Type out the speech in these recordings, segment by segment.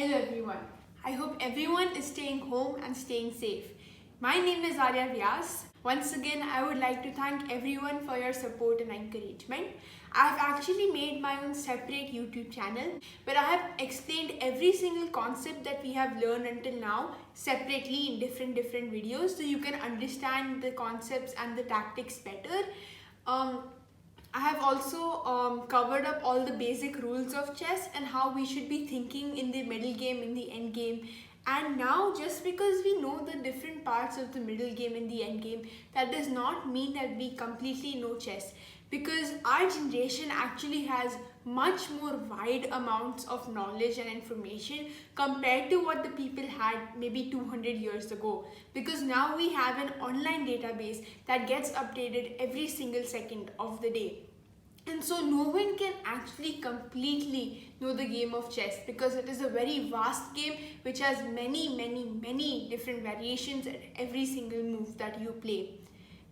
Hello everyone. I hope everyone is staying home and staying safe. My name is Arya. Once again, I would like to thank everyone for your support and encouragement. I've actually made my own separate YouTube channel where I have explained every single concept that we have learned until now separately in different videos so you can understand the concepts and the tactics better. I have also covered up all the basic rules of chess and how we should be thinking in the middle game, in the end game. And now, just because we know the different parts of the middle game and the end game, that does not mean that we completely know chess. Because our generation actually has much more wide amounts of knowledge and information compared to what the people had maybe 200 years ago. Because now we have an online database that gets updated every single second of the day. And so no one can actually completely know the game of chess because it is a very vast game which has many different variations at every single move that you play.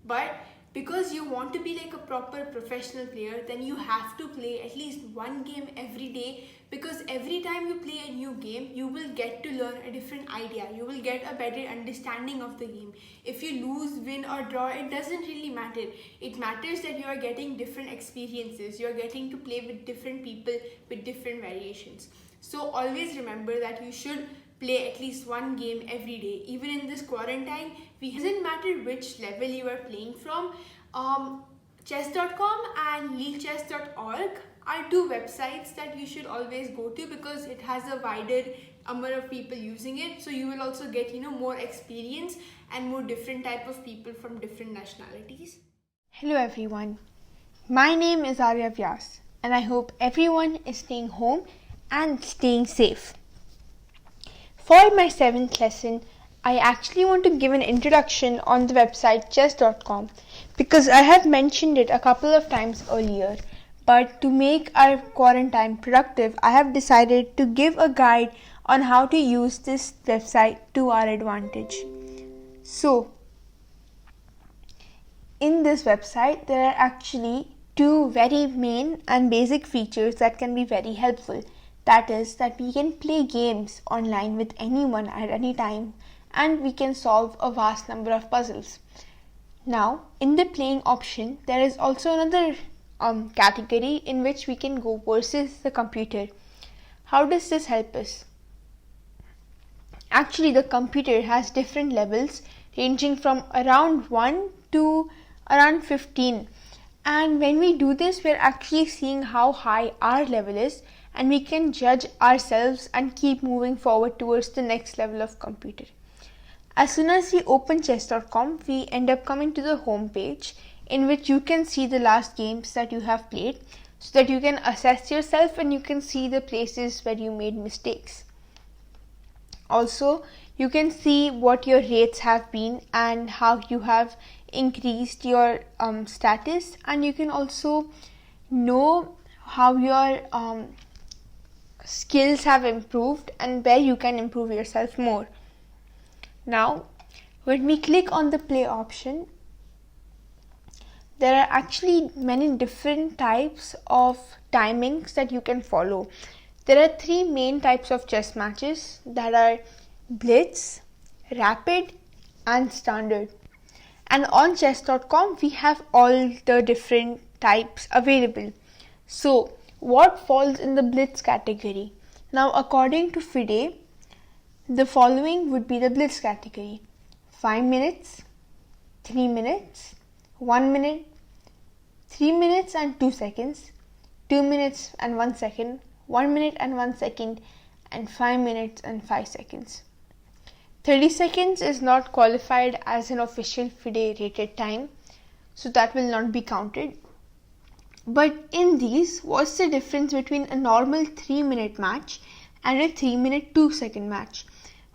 But because you want to be like a proper professional player, then you have to play at least one game every day, because every time you play a new game, you will get to learn a different idea. You will get a better understanding of the game. If you lose, win or draw, it doesn't really matter. It matters that you are getting different experiences. You are getting to play with different people with different variations. So always remember that you should play at least one game every day. Even in this quarantine, it doesn't matter which level you are playing from. Chess.com and legalchess.org are two websites that you should always go to because it has a wider number of people using it. So you will also get more experience and more different type of people from different nationalities. Hello everyone. My name is Arya and I hope everyone is staying home and staying safe. For my 7th lesson, I actually want to give an introduction on the website chess.com because I have mentioned it a couple of times earlier. But to make our quarantine productive, I have decided to give a guide on how to use this website to our advantage. So, in this website, there are actually two very main and basic features that can be very helpful. That is that we can play games online with anyone at any time and we can solve a vast number of puzzles. Now, in the playing option, there is also another category in which we can go versus the computer. How does this help us? Actually, the computer has different levels ranging from around 1 to around 15. And when we do this, we're actually seeing how high our level is, and we can judge ourselves and keep moving forward towards the next level of computer. As soon as we open chess.com, we end up coming to the home page in which you can see the last games that you have played so that you can assess yourself and you can see the places where you made mistakes. Also, you can see what your rates have been and how you have increased your status, and you can also know how your skills have improved and where you can improve yourself more. Now, when we click on the play option, there are actually many different types of timings that you can follow. There are 3 main types of chess matches that are Blitz, Rapid and Standard. And on chess.com, we have all the different types available. So, what falls in the Blitz category? Now, according to FIDE, the following would be the Blitz category: 5 minutes, 3 minutes, 1 minute, 3 minutes and 2 seconds, 2 minutes and 1 second, 1 minute and 1 second, and 5 minutes and 5 seconds. 30 seconds is not qualified as an official FIDE rated time, so that will not be counted. But in these, what's the difference between a normal 3-minute match and a 3-minute 2-second match?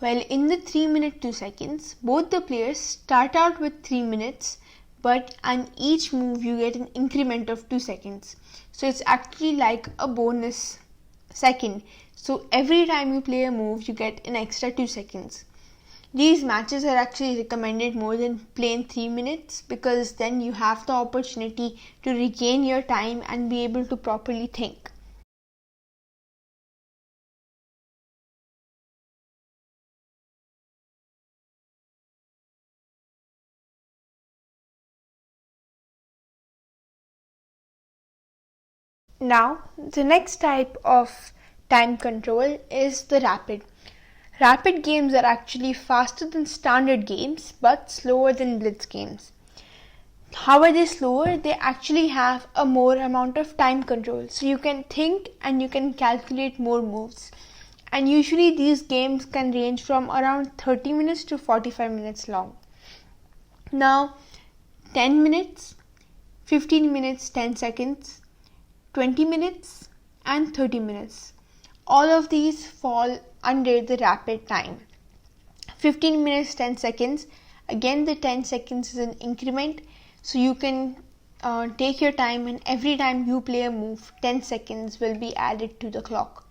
Well, in the 3-minute 2 seconds, both the players start out with 3 minutes, but on each move you get an increment of 2 seconds. So it's actually like a bonus second. So every time you play a move, you get an extra 2 seconds. These matches are actually recommended more than plain 3 minutes because then you have the opportunity to regain your time and be able to properly think. Now, the next type of time control is the rapid. Rapid games are actually faster than standard games but slower than blitz games. How are they slower? They actually have a more amount of time control. So you can think and you can calculate more moves. And usually these games can range from around 30 minutes to 45 minutes long. Now, 10 minutes, 15 minutes, 10 seconds, 20 minutes and 30 minutes. All of these fall under the rapid time. 15 minutes, 10 seconds. Again, the 10 seconds is an increment. So you can take your time, and every time you play a move, 10 seconds will be added to the clock.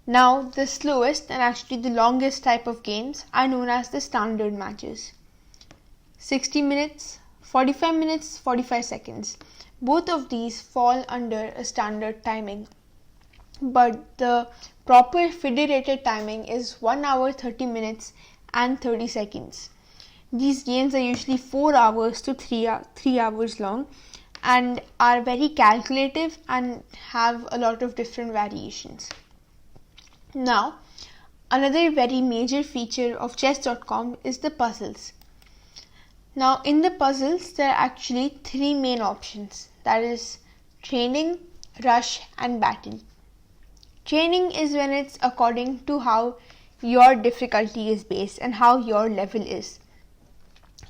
Now, the slowest and actually the longest type of games are known as the standard matches. 60 minutes, 45 minutes, 45 seconds. Both of these fall under a standard timing. But the proper federated timing is 1 hour 30 minutes and 30 seconds. These games are usually 4 hours to 3 hours long and are very calculative and have a lot of different variations. Now, another very major feature of Chess.com is the puzzles. Now, in the puzzles, there are actually 3 main options, that is training, rush and battle. Training is when it's according to how your difficulty is based and how your level is.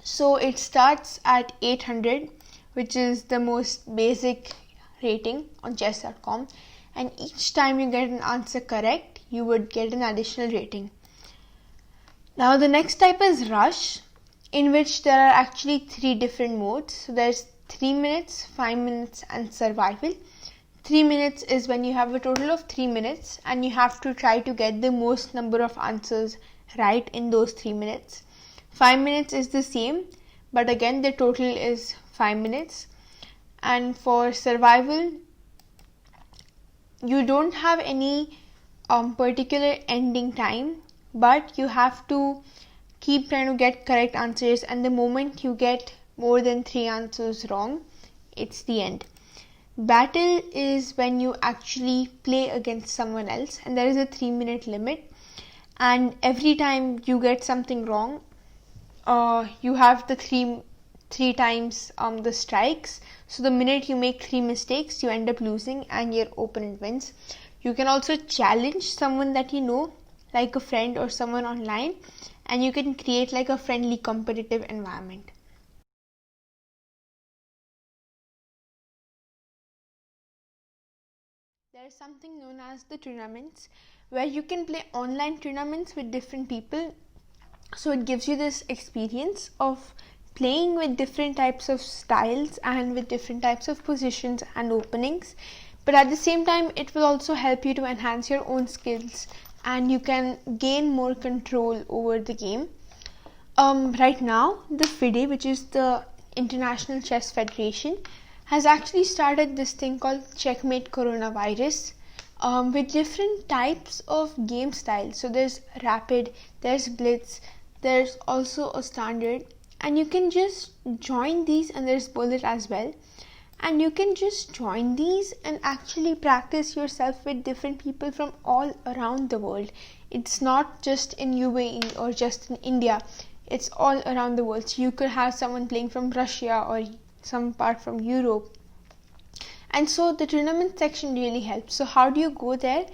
So it starts at 800, which is the most basic rating on chess.com, and each time you get an answer correct, you would get an additional rating. Now the next type is rush, in which there are actually 3 different modes. So there's 3 minutes, 5 minutes and survival. 3 minutes is when you have a total of 3 minutes and you have to try to get the most number of answers right in those 3 minutes. 5 minutes is the same, but again the total is 5 minutes. And for survival, you don't have any particular ending time, but you have to keep trying to get correct answers, and the moment you get more than 3 answers wrong, it's the end. Battle is when you actually play against someone else, and there is a 3-minute limit, and every time you get something wrong, you have the three times the strikes. So the minute you make 3 mistakes, you end up losing and your opponent wins. You can also challenge someone that you know, like a friend or someone online, and you can create like a friendly competitive environment. There is something known as the tournaments, where you can play online tournaments with different people. So it gives you this experience of playing with different types of styles and with different types of positions and openings. But at the same time, it will also help you to enhance your own skills and you can gain more control over the game. Right now, the FIDE, which is the International Chess Federation, has actually started this thing called Checkmate Coronavirus, with different types of game styles. So there's rapid, there's blitz, there's also a standard, and you can just join these, and there's bullet as well, and you can just join these and actually practice yourself with different people from all around the world. It's not just in UAE or just in India, it's all around the world. So you could have someone playing from Russia or some part from Europe. And so the tournament section really helps. So how do you go there?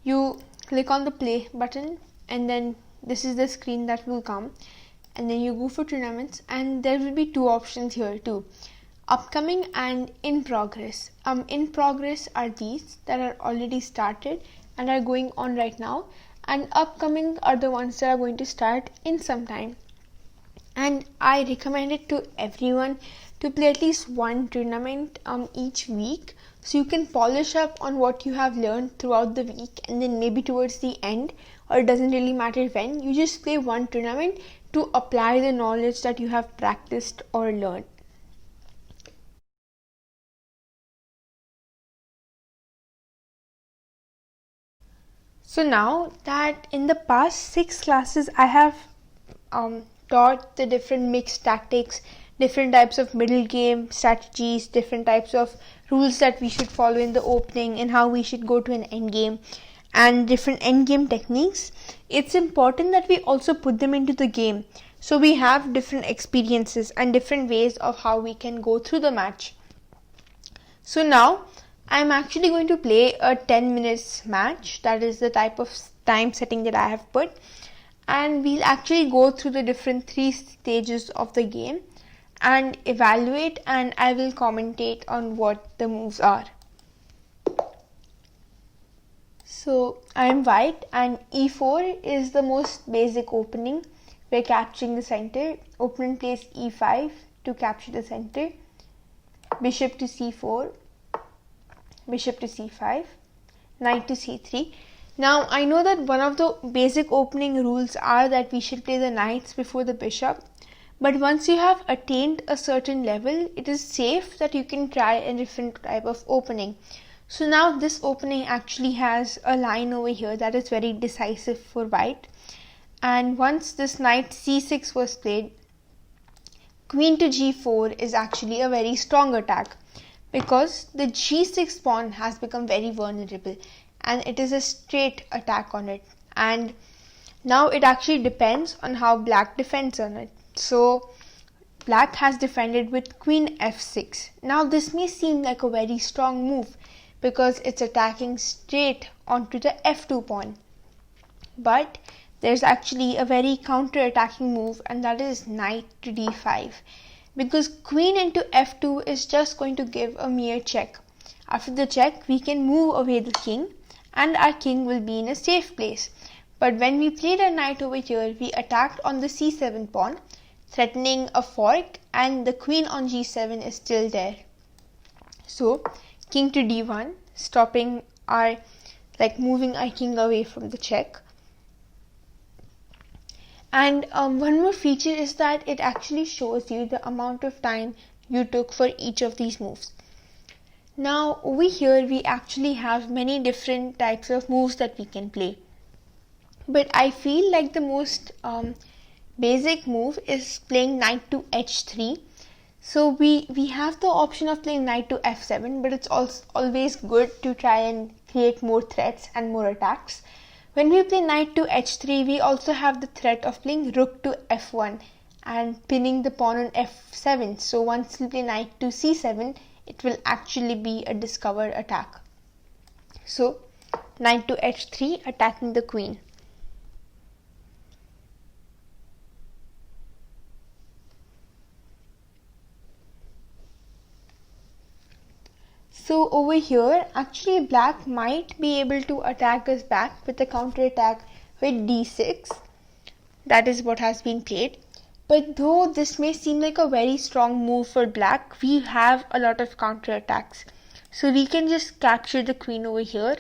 You click on the play button, and then this is the screen that will come, and then you go for tournaments, and there will be 2 options here too, upcoming and in progress. In progress are these that are already started and are going on right now, and upcoming are the ones that are going to start in some time. And I recommend it to everyone to play at least 1 tournament each week, so you can polish up on what you have learned throughout the week, and then maybe towards the end, or it doesn't really matter when, you just play 1 tournament to apply the knowledge that you have practiced or learned. So now that in the past 6 classes I have taught the different mixed tactics, different types of middle game strategies, different types of rules that we should follow in the opening and how we should go to an end game, and different end game techniques, it's important that we also put them into the game so we have different experiences and different ways of how we can go through the match. So now I'm actually going to play a 10 minutes match. That is the type of time setting that I have put, and we'll actually go through the different 3 stages of the game and evaluate, and I will commentate on what the moves are. So I'm white and e4 is the most basic opening. We're capturing the center. Opponent plays e5 to capture the center. Bishop to c4, bishop to c5, knight to c3. Now I know that one of the basic opening rules are that we should play the knights before the bishop, but once you have attained a certain level, it is safe that you can try a different type of opening. So now this opening actually has a line over here that is very decisive for white, and once this knight c6 was played, queen to g4 is actually a very strong attack because the g6 pawn has become very vulnerable and it is a straight attack on it, and now it actually depends on how black defends on it. So black has defended with queen f6. Now this may seem like a very strong move because it's attacking straight onto the f2 pawn, but there's actually a very counter-attacking move, and that is knight to d5, because queen into f2 is just going to give a mere check. After the check, we can move away the king and our king will be in a safe place. But when we played a knight over here, we attacked on the c7 pawn, threatening a fork, and the queen on g7 is still there. So king to d1, stopping our, moving our king away from the check. And one more feature is that it actually shows you the amount of time you took for each of these moves. Now over here we actually have many different types of moves that we can play, but I feel like the most basic move is playing knight to h3. So we have the option of playing knight to f7, but it's also always good to try and create more threats and more attacks. When we play knight to h3, we also have the threat of playing rook to f1 and pinning the pawn on f7. So once we play knight to c7, it will actually be a discovered attack. So knight to h3, attacking the queen. So over here, actually black might be able to attack us back with a counter attack with d6. That is what has been played. But though this may seem like a very strong move for black, we have a lot of counter attacks. So we can just capture the queen over here.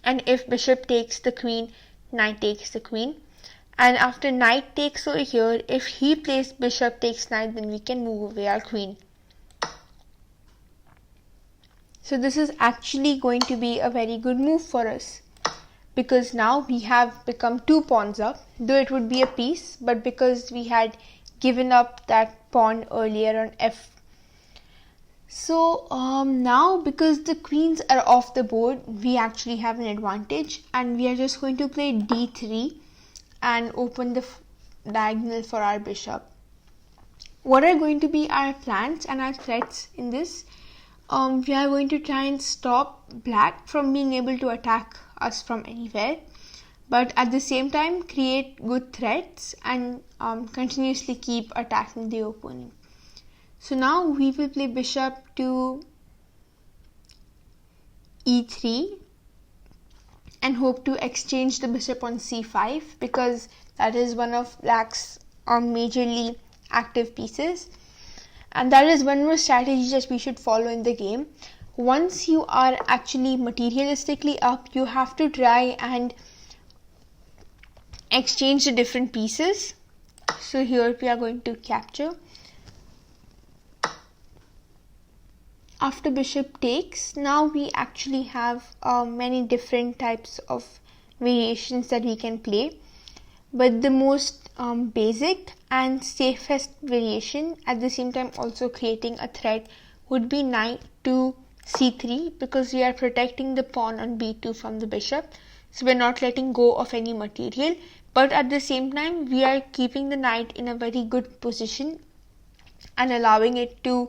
And if bishop takes the queen, knight takes the queen. And after knight takes over here, if he plays bishop takes knight, then we can move away our queen. So this is actually going to be a very good move for us, because now we have become 2 pawns up, though it would be a piece, but because we had given up that pawn earlier on f. So now because the queens are off the board, we actually have an advantage, and we are just going to play d3 and open the diagonal for our bishop. What are going to be our plans and our threats in this? We are going to try and stop black from being able to attack us from anywhere, but at the same time create good threats and continuously keep attacking the opponent. So now we will play bishop to e3 and hope to exchange the bishop on c5, because that is one of black's majorly active pieces. And that is one more strategy that we should follow in the game. Once you are actually materialistically up, you have to try and exchange the different pieces. So here we are going to capture. After bishop takes, now we actually have many different types of variations that we can play. But the most basic and safest variation, at the same time also creating a threat, would be knight to c3, because we are protecting the pawn on b2 from the bishop. So we're not letting go of any material, but at the same time we are keeping the knight in a very good position and allowing it to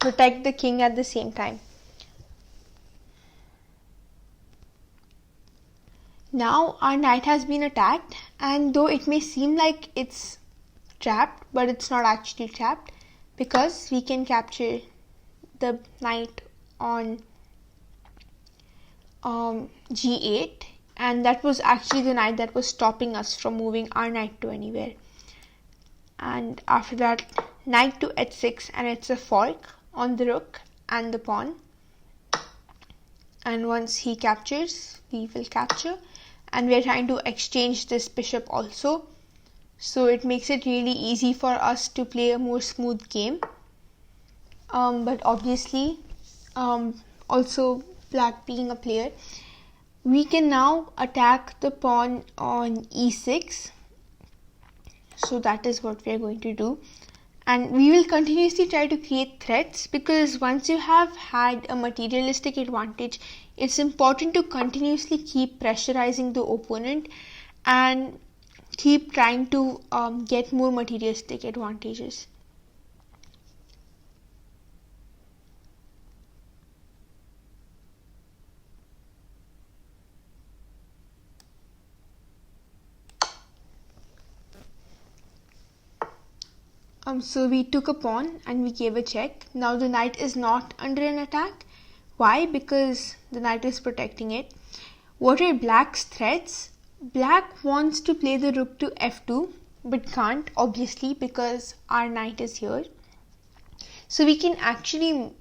protect the king at the same time. Now our knight has been attacked, and though it may seem like it's trapped, but it's not actually trapped, because we can capture the knight on g8, and that was actually the knight that was stopping us from moving our knight to anywhere. And after that, knight to h6, and it's a fork on the rook and the pawn. And once he captures, we will capture, and we are trying to exchange this bishop also, so it makes it really easy for us to play a more smooth game. But obviously, also black being a player, we can now attack the pawn on e6. So that is what we are going to do, and we will continuously try to create threats, because once you have had a materialistic advantage, it's important to continuously keep pressurizing the opponent and keep trying to get more materialistic advantages. So we took a pawn and we gave a check. Now the knight is not under an attack. Why? Because the knight is protecting it. What are black's threats? Black wants to play the rook to f2, but can't, obviously, because our knight is here. So we can actually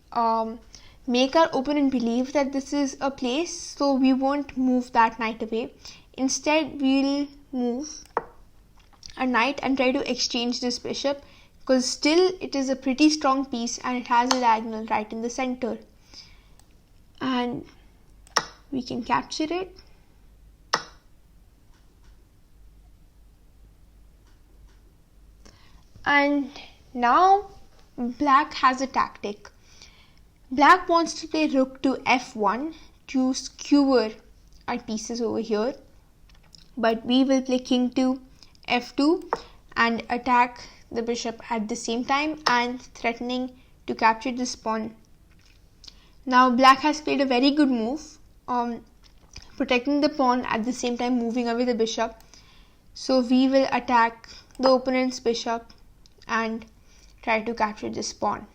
make our opponent believe that this is a place, so we won't move that knight away. Instead, we'll move a knight and try to exchange this bishop, because still it is a pretty strong piece and it has a diagonal right in the center. And we can capture it. And now black has a tactic. Black wants to play rook to f1 to skewer our pieces over here, but we will play king to f2 and attack the bishop at the same time and threatening to capture this pawn. Now black has played a very good move, protecting the pawn at the same time moving away the bishop. So we will attack the opponent's bishop and try to capture this pawn.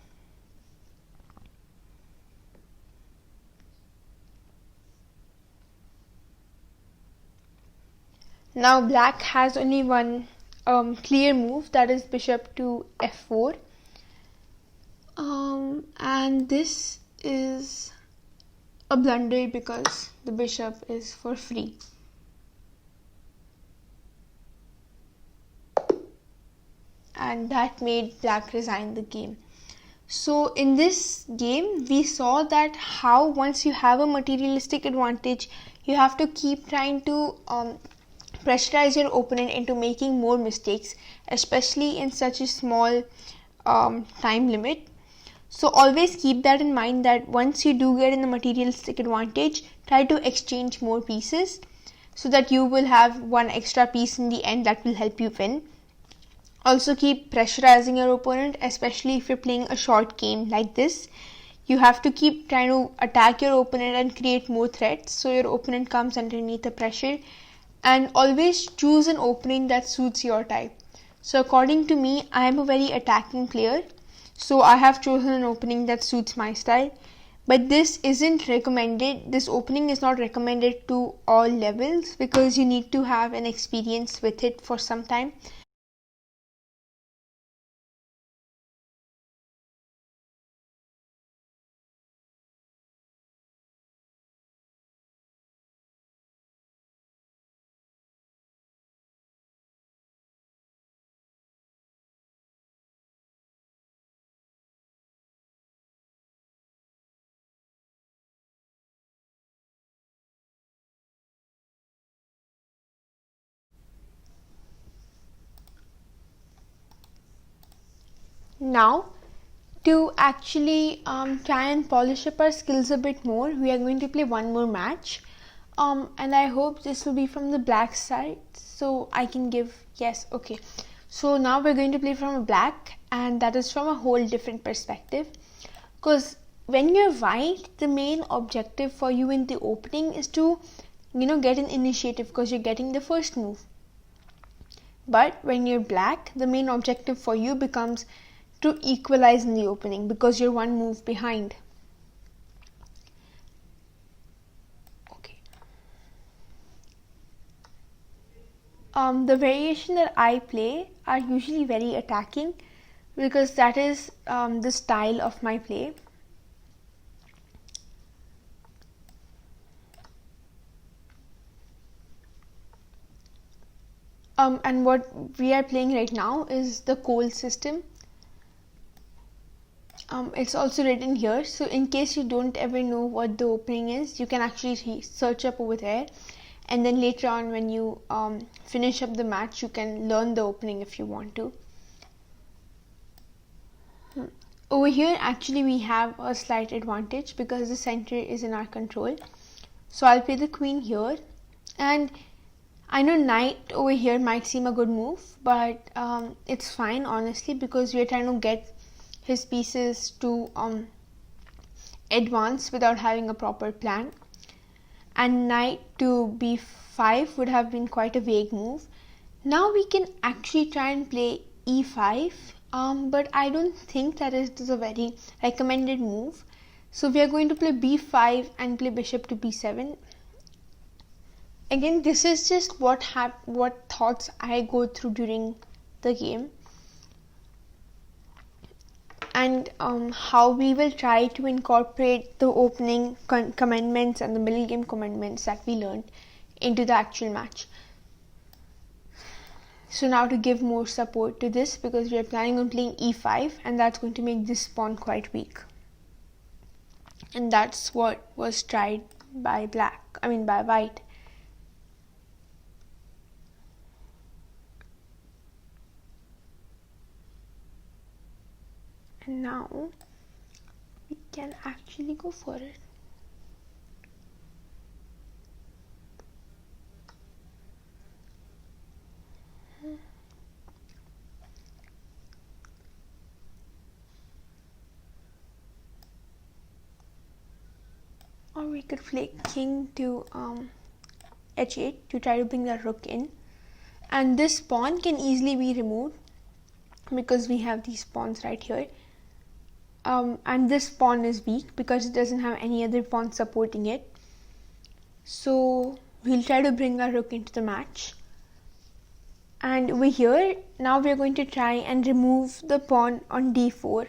Now black has only one clear move, that is bishop to f4, and this is a blunder because the bishop is for free. And that made black resign the game. So in this game, we saw that how once you have a materialistic advantage, you have to keep trying to pressurize your opponent into making more mistakes, especially in such a small time limit. So always keep that in mind, that once you do get in the materialistic advantage, try to exchange more pieces so that you will have one extra piece in the end that will help you win. Also keep pressurizing your opponent, especially if you're playing a short game like this. You have to keep trying to attack your opponent and create more threats so your opponent comes underneath the pressure. And always choose an opening that suits your type. So according to me, I am a very attacking player, so I have chosen an opening that suits my style. But this isn't recommended. This opening is not recommended to all levels because you need to have an experience with it for some time. Now, to actually try and polish up our skills a bit more, we are going to play one more match. And I hope this will be from the black side, so I can give yes. Okay, so now we're going to play from a black, and that is from a whole different perspective, because when you're white, the main objective for you in the opening is to get an initiative, because you're getting the first move. But when you're black, the main objective for you becomes to equalize in the opening, because you're one move behind. The variation that I play are usually very attacking, because that is the style of my play. And what we are playing right now is the coal system. It's also written here, so in case you don't ever know what the opening is, you can actually search up over there, and then later on when you finish up the match, you can learn the opening if you want to. Over here, actually we have a slight advantage because the center is in our control. So I'll play the queen here, and I know knight over here might seem a good move, but it's fine honestly, because we're trying to get his pieces to advance without having a proper plan. And knight to b5 would have been quite a vague move. Now we can actually try and play e5, but I don't think that is a very recommended move. So we are going to play b5 and play bishop to b7. Again, this is just what thoughts I go through during the game, and how we will try to incorporate the opening commandments and the middle game commandments that we learned into the actual match. So now to give more support to this, because we are planning on playing e5, and that's going to make this pawn quite weak. And that's what was tried by white. And now we can actually go for it. Or we could play king to h8 to try to bring the rook in, and this pawn can easily be removed because we have these pawns right here. And this pawn is weak because it doesn't have any other pawn supporting it. So we'll try to bring our rook into the match. And over here, now we're going to try and remove the pawn on d4.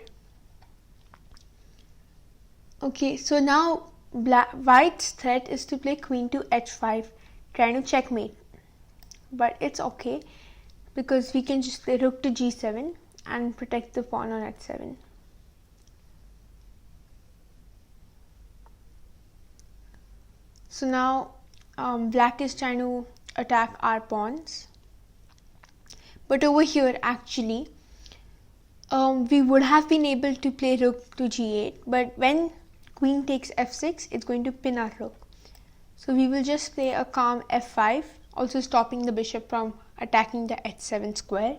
Okay, so now white's threat is to play queen to h5, trying to checkmate. But it's okay, because we can just play rook to g7 and protect the pawn on h7. So now black is trying to attack our pawns. But over here, actually, we would have been able to play rook to g8. But when queen takes f6, it's going to pin our rook. So we will just play a calm f5, also stopping the bishop from attacking the h7 square.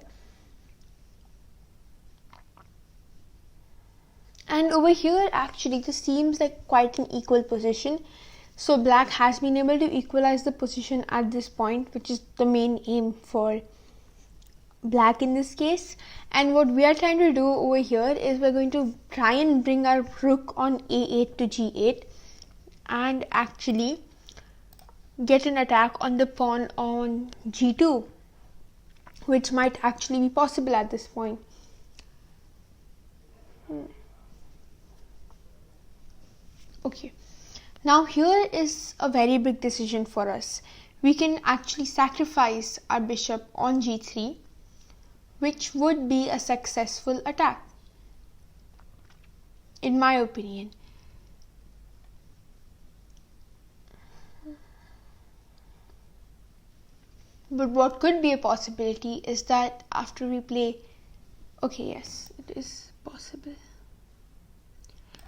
And over here, actually, this seems like quite an equal position. So black has been able to equalize the position at this point, which is the main aim for black in this case. And what we are trying to do over here is we're going to try and bring our rook on a8 to g8 and actually get an attack on the pawn on g2, which might actually be possible at this point. Okay, now here is a very big decision for us. We can actually sacrifice our bishop on g3, which would be a successful attack, in my opinion. But what could be a possibility is that after we play, okay, yes, it is possible.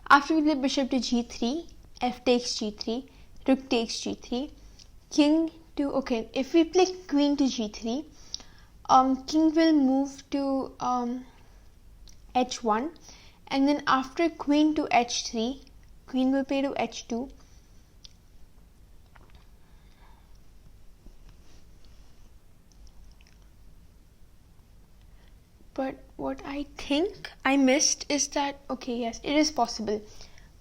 After we play bishop to g3, f takes g3, rook takes g3, king to, okay, if we play queen to g3, king will move to h1, and then after queen to h3, queen will play to h2. But what I think I missed is that, okay, yes, it is possible.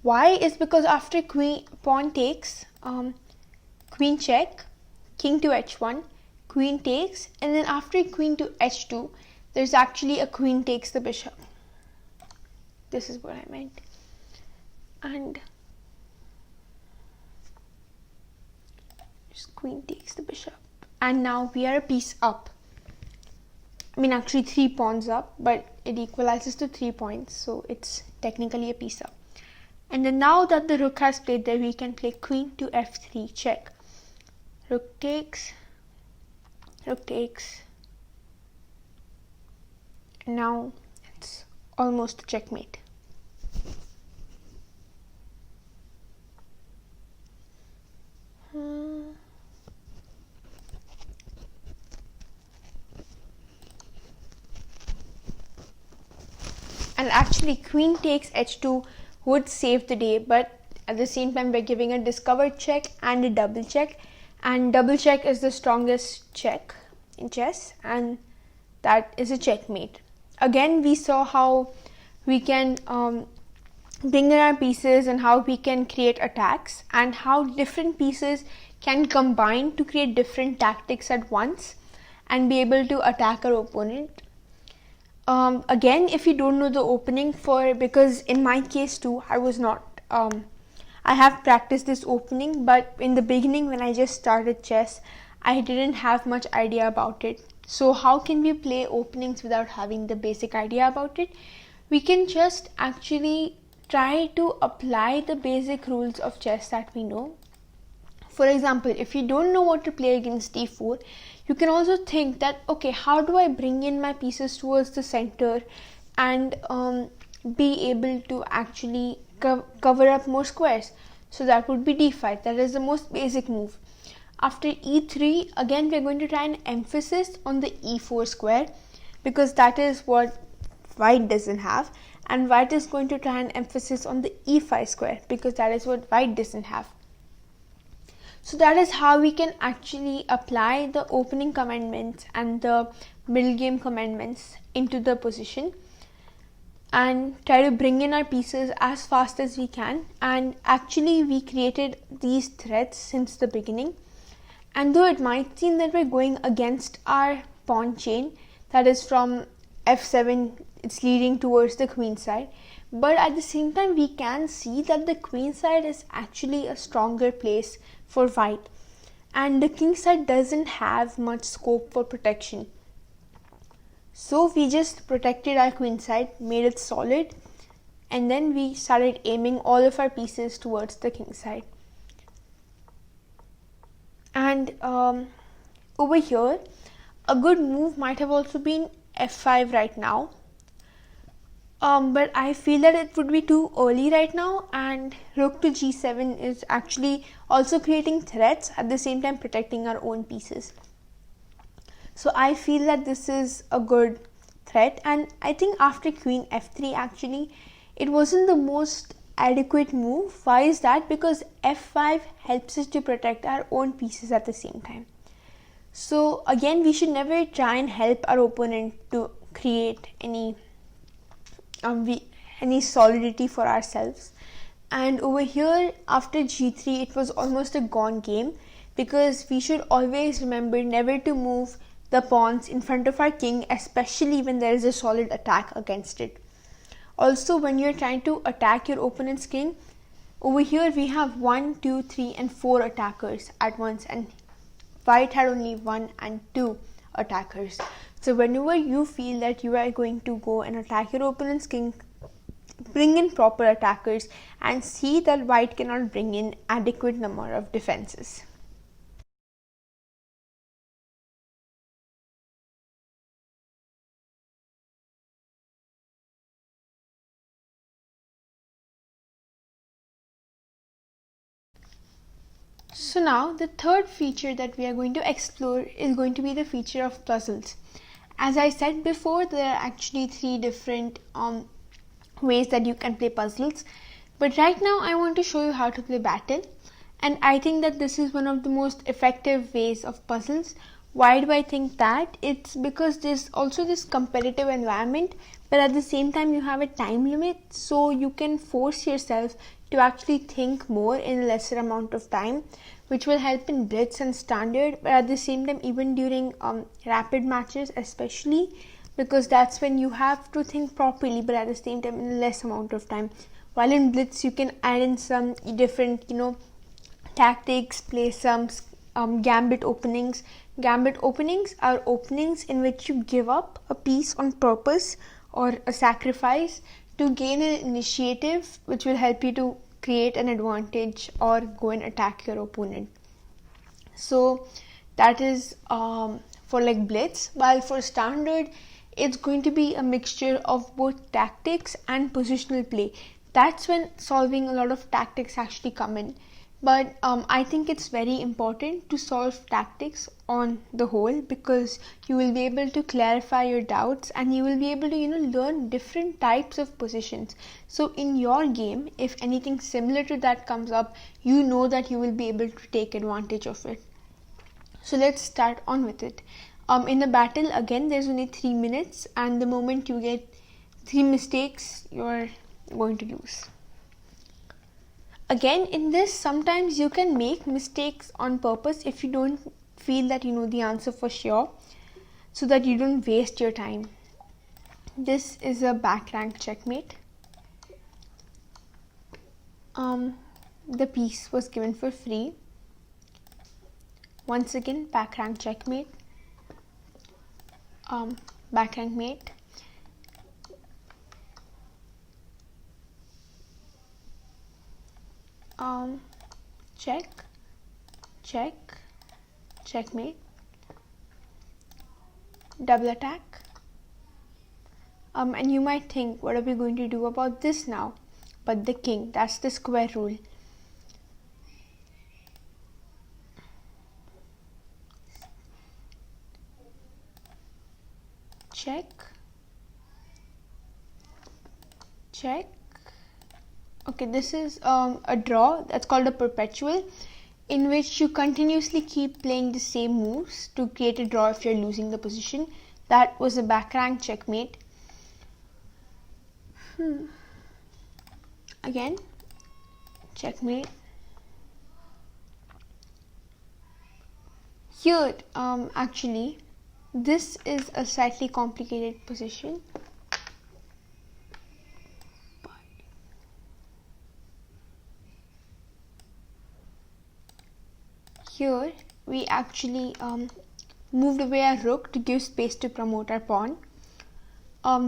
Why? Is because after queen pawn takes, queen check, king to h1, queen takes, and then after queen to h2, there's actually a queen takes the bishop. This is what I meant. And just queen takes the bishop. And now we are a piece up. I mean, actually 3 pawns up, but it equalizes to 3 points, so it's technically a piece up. And then now that the rook has played there, we can play queen to f3, check. Rook takes, rook takes. And now it's almost a checkmate. And actually queen takes h2 would save the day, but at the same time we're giving a discovered check and a double check, and double check is the strongest check in chess, and that is a checkmate. Again, we saw how we can bring in our pieces and how we can create attacks, and how different pieces can combine to create different tactics at once and be able to attack our opponent. Again, if you don't know the opening for, because in my case too, I was not, I have practiced this opening, but in the beginning when I just started chess, I didn't have much idea about it. So how can we play openings without having the basic idea about it? We can just actually try to apply the basic rules of chess that we know. For example, if you don't know what to play against d4, you can also think that, okay, how do I bring in my pieces towards the center and be able to actually cover up more squares? So that would be d5. That is the most basic move. After e3, again we're going to try an emphasis on the e4 square, because that is what white doesn't have, and white is going to try an emphasis on the e5 square, because that is what white doesn't have. So that is how we can actually apply the opening commandments and the middle game commandments into the position and try to bring in our pieces as fast as we can. And actually we created these threats since the beginning, and though it might seem that we're going against our pawn chain, that is from f7, it's leading towards the queen side, but at the same time we can see that the queen side is actually a stronger place for white, and the king side doesn't have much scope for protection. So we just protected our queen side, made it solid, and then we started aiming all of our pieces towards the king side. And over here, a good move might have also been f5 right now. But I feel that it would be too early right now, and rook to g7 is actually also creating threats, at the same time protecting our own pieces. So I feel that this is a good threat, and I think after queen f3 actually it wasn't the most adequate move. Why is that? Because f5 helps us to protect our own pieces at the same time. So again, we should never try and help our opponent to create any solidity for ourselves. And over here after g3 it was almost a gone game, because we should always remember never to move the pawns in front of our king, especially when there is a solid attack against it. Also, when you're trying to attack your opponent's king, over here we have 1, 2, 3 and 4 attackers at once, and white had only 1 and 2 attackers. So whenever you feel that you are going to go and attack your opponent's king, bring in proper attackers and see that white cannot bring in adequate number of defenses. So now the third feature that we are going to explore is going to be the feature of puzzles. As I said before, there are actually 3 different ways that you can play puzzles, but right now I want to show you how to play battle, and I think that this is one of the most effective ways of puzzles. Why do I think that? It's because there's also this competitive environment, but at the same time you have a time limit, so you can force yourself to actually think more in a lesser amount of time, which will help in blitz and standard, but at the same time even during rapid matches especially, because that's when you have to think properly but at the same time in less amount of time. While in blitz you can add in some different tactics, play some gambit openings. Gambit openings are openings in which you give up a piece on purpose or a sacrifice to gain an initiative, which will help you to create an advantage or go and attack your opponent. So that is for like blitz. While for standard, it's going to be a mixture of both tactics and positional play. That's when solving a lot of tactics actually come in. But I think it's very important to solve tactics on the whole, because you will be able to clarify your doubts and you will be able to learn different types of positions. So in your game, if anything similar to that comes up, you know that you will be able to take advantage of it. So let's start on with it. In the battle, again, there's only 3 minutes, and the moment you get 3 mistakes, you're going to lose. Again, in this, sometimes you can make mistakes on purpose if you don't feel that you know the answer for sure, so that you don't waste your time. This is a back rank checkmate. The piece was given for free. Once again, back rank checkmate. Back rank mate. Check, check, checkmate, double attack. And you might think, what are we going to do about this now? But the king, that's the square rule. Check, check. Okay, this is a draw that's called a perpetual, in which you continuously keep playing the same moves to create a draw if you're losing the position. That was a back rank checkmate. Again, checkmate. Here, actually, this is a slightly complicated position. Here we actually moved away our rook to give space to promote our pawn.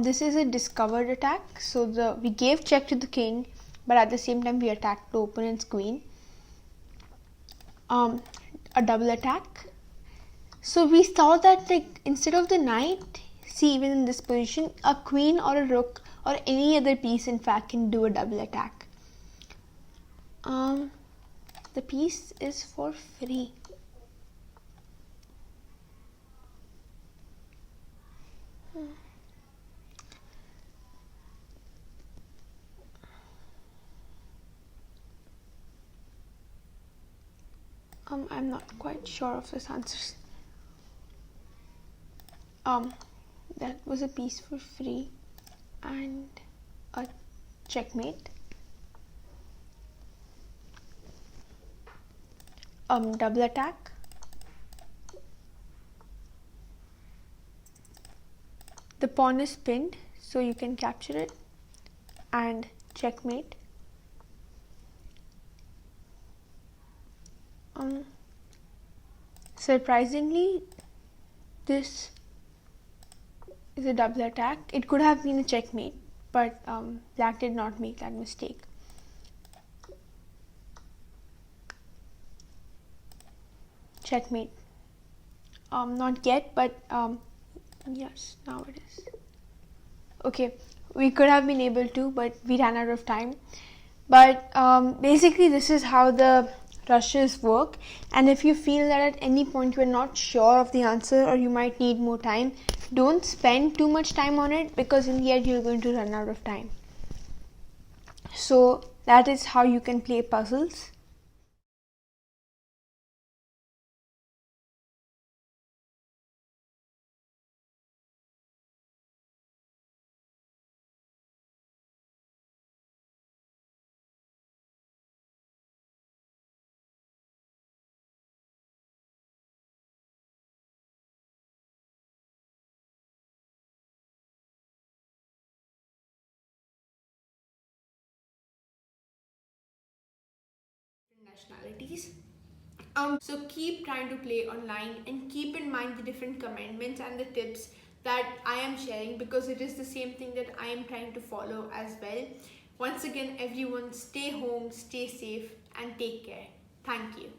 This is a discovered attack, so we gave check to the king, but at the same time we attacked the opponent's queen. A double attack. So we saw that, like, instead of the knight, see, even in this position, a queen or a rook or any other piece in fact can do a double attack. The piece is for free. I'm not quite sure of this answers. That was a piece for free and a checkmate. Double attack. The pawn is pinned, so you can capture it, and checkmate. Surprisingly, this is a double attack. It could have been a checkmate, but black did not make that mistake. Checkmate. Not yet, but yes, now it is. Okay, we could have been able to, but we ran out of time. But basically, this is how the rushes work, and if you feel that at any point you are not sure of the answer or you might need more time, don't spend too much time on it, because in the end you're going to run out of time. So that is how you can play puzzles. Nationalities. So keep trying to play online and keep in mind the different commandments and the tips that I am sharing, because it is the same thing that I am trying to follow as well. Once again, everyone, stay home, stay safe, and take care. Thank you.